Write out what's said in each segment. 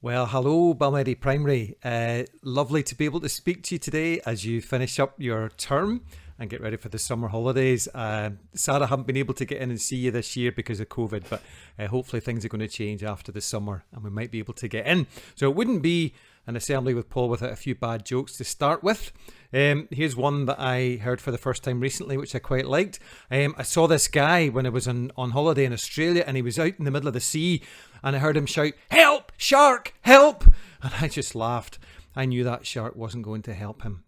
Well, hello, Balmedie Primary. Lovely to be able to speak to you today as you finish up your term and get ready for the summer holidays. Sad I haven't been able to get in and see you this year because of COVID, but hopefully things are going to change after the summer and we might be able to get in. So it wouldn't be an assembly with Paul without a few bad jokes to start with. Here's one that I heard for the first time recently, which I quite liked. I saw this guy when I was on holiday in Australia and he was out in the middle of the sea and I heard him shout, "Help! Shark! Help!" And I just laughed. I knew that shark wasn't going to help him.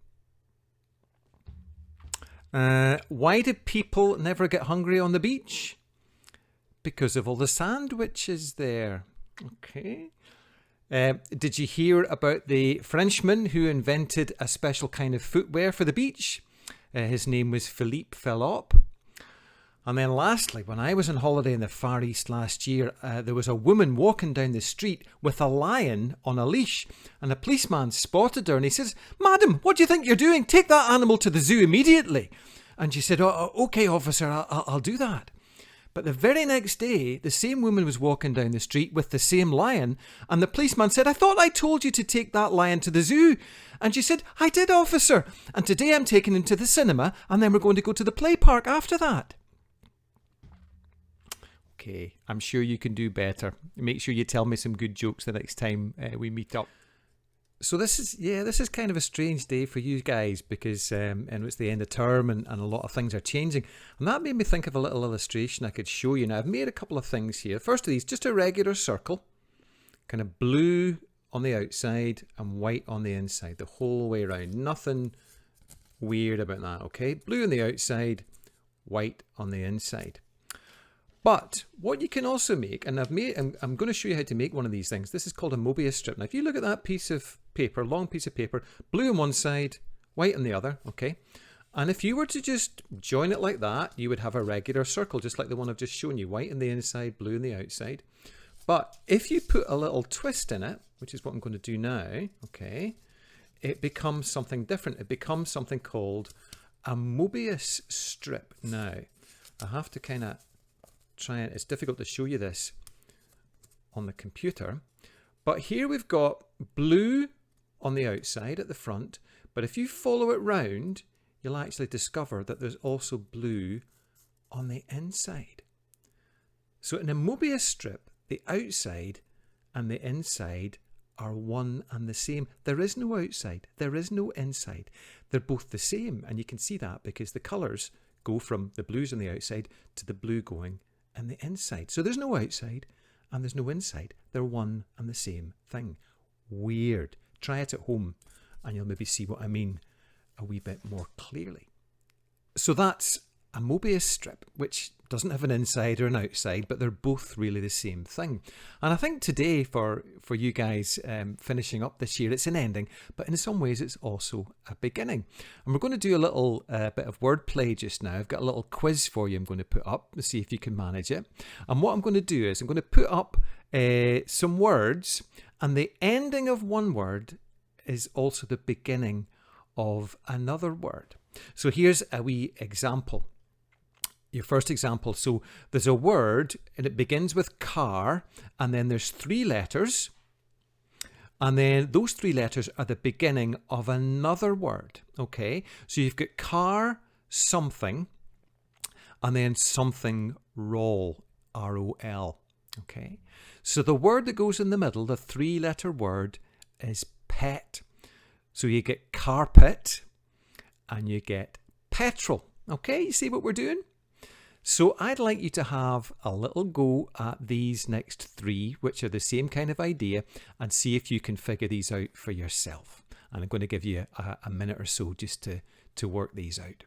Why do people never get hungry on the beach? Because of all the sandwiches there. Okay. Did you hear about the Frenchman who invented a special kind of footwear for the beach? His name was Philippe Philop. And then lastly, when I was on holiday in the Far East last year, there was a woman walking down the street with a lion on a leash. And a policeman spotted her and he says, "Madam, what do you think you're doing? Take that animal to the zoo immediately." And she said, "Oh, okay, officer, I'll do that." But the very next day, the same woman was walking down the street with the same lion, and the policeman said, "I thought I told you to take that lion to the zoo." And she said, "I did, officer, and today I'm taking him to the cinema, and then we're going to go to the play park after that." Okay, I'm sure you can do better. Make sure you tell me some good jokes the next time we meet up. So this is kind of a strange day for you guys because and it's the end of term and a lot of things are changing. And that made me think of a little illustration I could show you. Now I've made a couple of things here. First of these, just a regular circle, kind of blue on the outside and white on the inside, the whole way around. Nothing weird about that, okay? Blue on the outside, white on the inside. But what you can also make, and I'm going to show you how to make one of these things. This is called a Mobius strip. Now, if you look at that piece of paper, long piece of paper, blue on one side, white on the other, okay? And if you were to just join it like that, you would have a regular circle, just like the one I've just shown you, white on the inside, blue on the outside. But if you put a little twist in it, which is what I'm going to do now, okay, it becomes something different. It becomes something called a Mobius strip. Now, I have to kind of it's difficult to show you this on the computer, but here we've got blue on the outside at the front, but if you follow it round, you'll actually discover that there's also blue on the inside. So in a Mobius strip, the outside and the inside are one and the same. There is no outside, there is no inside. They're both the same, and you can see that because the colours go from the blues on the outside to the blue going and the inside. So there's no outside and there's no inside. They're one and the same thing. Weird. Try it at home and you'll maybe see what I mean a wee bit more clearly. So that's a Mobius strip, which doesn't have an inside or an outside, but they're both really the same thing. And I think today for you guys finishing up this year, it's an ending, but in some ways it's also a beginning. And we're going to do a little bit of wordplay just now. I've got a little quiz for you I'm going to put up to see if you can manage it. And what I'm going to do is I'm going to put up some words, and the ending of one word is also the beginning of another word. So here's a wee example. Your first example, so there's a word and it begins with car, and then there's 3 letters, and then those 3 letters are the beginning of another word, okay? So you've got car, something, and then something roll, R-O-L, okay? So the word that goes in the middle, the 3-letter word, is pet. So you get carpet and you get petrol, okay? You see what we're doing? So I'd like you to have a little go at these next 3, which are the same kind of idea, and see if you can figure these out for yourself. And I'm going to give you a minute or so just to work these out.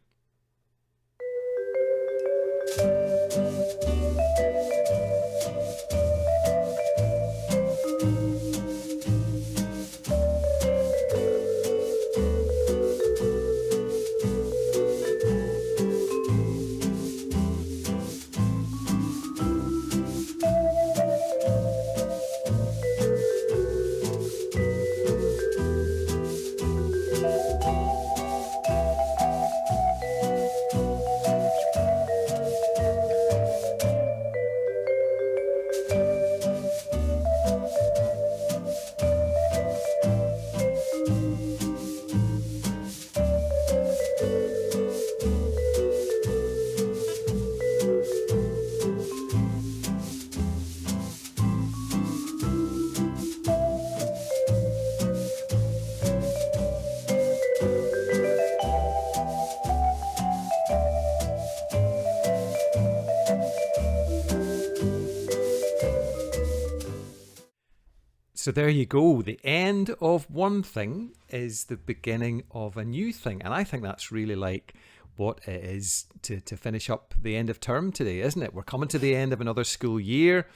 So there you go. The end of one thing is the beginning of a new thing. And I think that's really like what it is to finish up the end of term today, isn't it? We're coming to the end of another school year.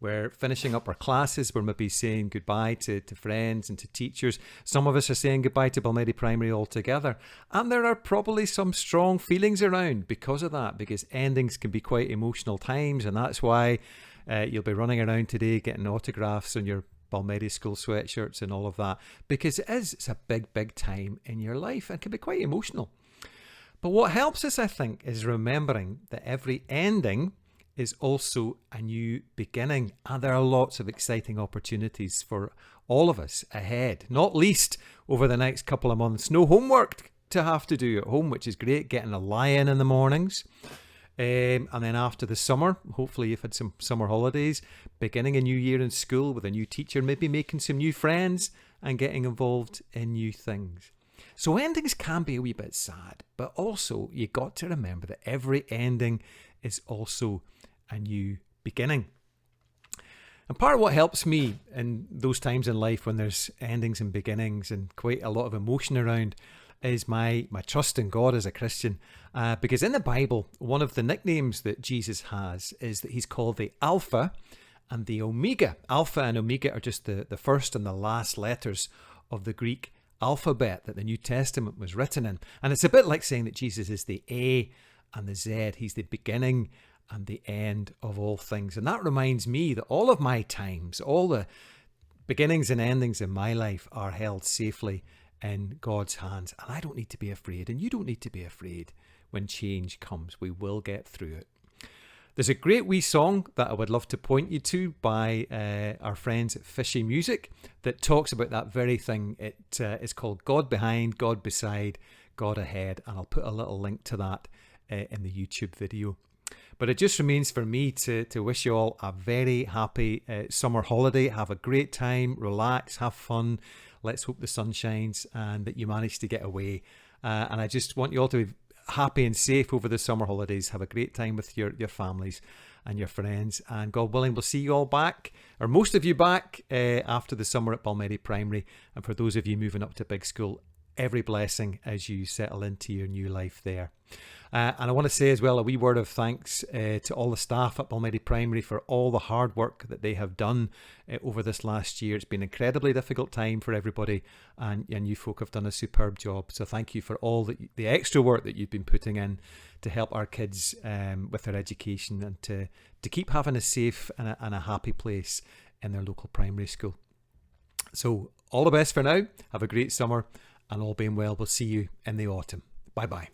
We're finishing up our classes. We're maybe saying goodbye to friends and to teachers. Some of us are saying goodbye to Balmedie Primary altogether. And there are probably some strong feelings around because of that, because endings can be quite emotional times. And that's why you'll be running around today getting autographs on your Balmedie school sweatshirts and all of that, because it's a big, big time in your life and can be quite emotional. But what helps us, I think, is remembering that every ending is also a new beginning, and there are lots of exciting opportunities for all of us ahead, not least over the next couple of months. No homework to have to do at home, which is great, getting a lie-in the mornings. And then after the summer, hopefully you've had some summer holidays, beginning a new year in school with a new teacher, maybe making some new friends and getting involved in new things. So endings can be a wee bit sad, but also you got to remember that every ending is also a new beginning. And part of what helps me in those times in life when there's endings and beginnings and quite a lot of emotion around is my trust in God as a Christian. Because in the Bible, one of the nicknames that Jesus has is that he's called the Alpha and the Omega. Alpha and Omega are just the first and the last letters of the Greek alphabet that the New Testament was written in. And it's a bit like saying that Jesus is the A and the Z. He's the beginning and the end of all things. And that reminds me that all of my times, all the beginnings and endings in my life are held safely in God's hands. And I don't need to be afraid, and you don't need to be afraid when change comes. We will get through it. There's a great wee song that I would love to point you to by our friends at Fischy Music that talks about that very thing. It is called God Behind, God Beside, God Ahead, and I'll put a little link to that in the YouTube video. But it just remains for me to wish you all a very happy summer holiday. Have a great time, relax, have fun. Let's hope the sun shines and that you manage to get away. And I just want you all to be happy and safe over the summer holidays. Have a great time with your families and your friends. And God willing, we'll see you all back, or most of you back, after the summer at Balmedie Primary. And for those of you moving up to big school, every blessing as you settle into your new life there. And I want to say as well a wee word of thanks to all the staff at Balmedie Primary for all the hard work that they have done over this last year. It's been an incredibly difficult time for everybody, and you folk have done a superb job. So thank you for all the extra work that you've been putting in to help our kids with their education and to keep having a safe and a happy place in their local primary school. So all the best for now. Have a great summer, and all being well, we'll see you in the autumn. Bye-bye.